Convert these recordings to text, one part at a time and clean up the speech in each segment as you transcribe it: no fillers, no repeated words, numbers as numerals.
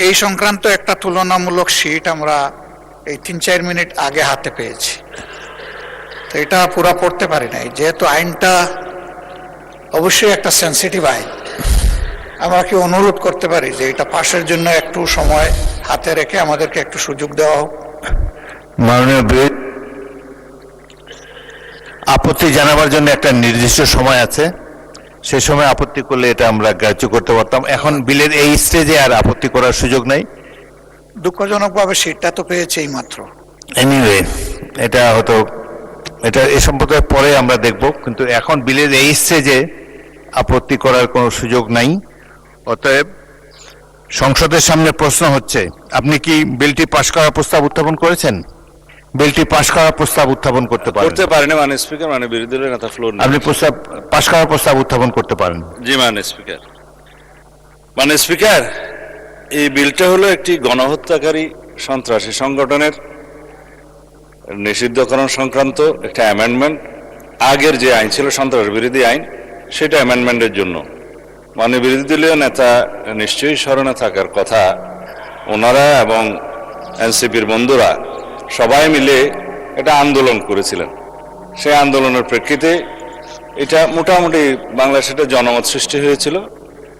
এই সংক্রান্ত একটা তুলনামূলক শীট আমরা এই 3-4 মিনিট আগে হাতে পেয়েছি। তো এটা পুরো পড়তে পারি নাই, যেহেতু আইনটা অবশ্যই একটা সেন্সিটিভ আইন। আমরা কি অনুরোধ করতে পারি যে এটা পাশের জন্য একটু সময় হাতে রেখে আমাদেরকে একটু সুযোগ দেওয়া হোক? মাননীয় আপত্তি জানাবার জন্য একটা নির্দিষ্ট সময় আছে, সে সময় আপত্তি করলে এটা আমরা গ্রাহ্য করতে পারতাম। এখন বিলের এই স্টেজে আর আপত্তি করার সুযোগ নাই। দুঃখজনকভাবে শীটটা তো পেয়েছে এই মাত্র। এনিওয়ে, এটা হয়তো এটা এ সম্পর্কে পরে আমরা দেখব, কিন্তু এখন বিলের এই স্টেজে আপত্তি করার কোনো সুযোগ নাই। অতএব সংসদের সামনে প্রশ্ন হচ্ছে, আপনি কি বিলটি পাশ করার প্রস্তাব উত্থাপন করেছেন? বিলটি পাশ করার প্রস্তাব উত্থাপন করতে পারেন মাননীয় স্পিকার। মাননীয় বিরোধী দলের নেতা ফ্লোর আপনি প্রস্তাব পাশ করার প্রস্তাব উত্থাপন করতে পারেন। জি মাননীয় স্পিকার। মাননীয় স্পিকার, এই বিলটা হলো একটি গণহত্যাকারী সন্ত্রাসী সংগঠনের নিষিদ্ধকরণ সংক্রান্ত একটা অ্যামেন্ডমেন্ট। আগের যে আইন ছিল সন্ত্রাস বিরোধী আইন, সেটা অ্যামেন্ডমেন্টের জন্য। মাননীয় বিরোধী দলীয় নেতা নিশ্চয়ই স্মরণে থাকার কথা, ওনারা এবং এনসিপির বন্ধুরা সবাই মিলে এটা আন্দোলন করেছিলেন। সেই আন্দোলনের প্রেক্ষিতে এটা মোটামুটি বাংলাদেশে একটা জনমত সৃষ্টি হয়েছিল।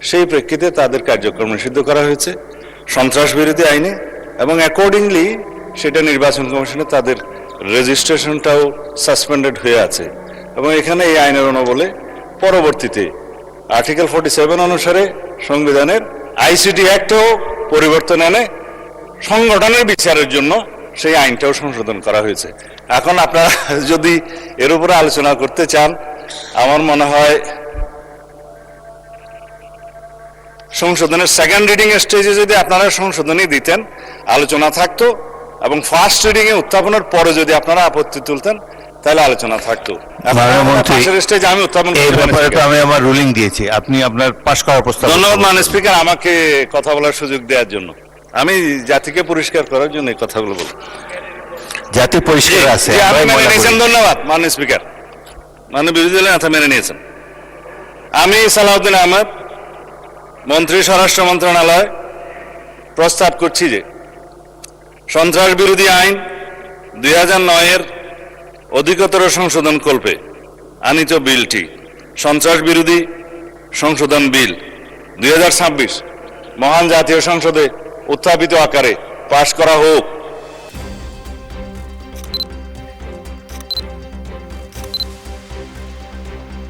সেই প্রেক্ষিতে তাদের কার্যক্রম নিষিদ্ধ করা হয়েছে সন্ত্রাস বিরোধী আইনে, এবং অ্যাকর্ডিংলি সেটা নির্বাচন কমিশনে তাদের রেজিস্ট্রেশনটাও সাসপেন্ডেড হয়ে আছে। এবং এখানে এই আইনের অনুবলে পরবর্তীতে আর্টিকেল 47 অনুসারে সংবিধানের আইসিটি অ্যাক্টও পরিবর্তন এনে সংগঠনের বিচারের জন্য সেই আইনটাও সংশোধন করা হয়েছে। এখন আপনারা যদি এর উপরে আলোচনা করতে চান, আমার মনে হয় সংশোধনের সেকেন্ড রিডিং স্টেজে যদি আপনারা সংশোধনী দিতেন, আলোচনা থাকতো, এবং ফার্স্ট রিডিং এ উত্থাপনের পরে যদি আপনারা আপত্তি তুলতেন, তাহলে আলোচনা থাকতো। আমি উত্থাপন আমি আমার রুলিং দিয়েছি, আপনি আপনার পাশ করার প্রস্তাব। ধন্যবাদ মাননীয় স্পিকার আমাকে কথা বলার সুযোগ দেওয়ার জন্য। আমি জাতিকে পরিষ্কার করার জন্য এই কথাগুলো বলব। জাতি পরিষ্কার আছে, ধন্যবাদ মাননীয় স্পিকার। মাননীয় বিরোধী দলের নেতা মেনে নিয়েছেন। আমি সালাউদ্দিন আহমেদ, মন্ত্রী স্বরাষ্ট্র মন্ত্রণালয়, প্রস্তাব করছি যে সন্ত্রাস বিরোধী আইন 2009-এর অধিকতর সংশোধন কল্পে আনিত বিলটি সন্ত্রাস বিরোধী সংশোধন বিল 2026 মহান জাতীয় সংসদে উত্থাপিত আকারে পাশ করা হোক।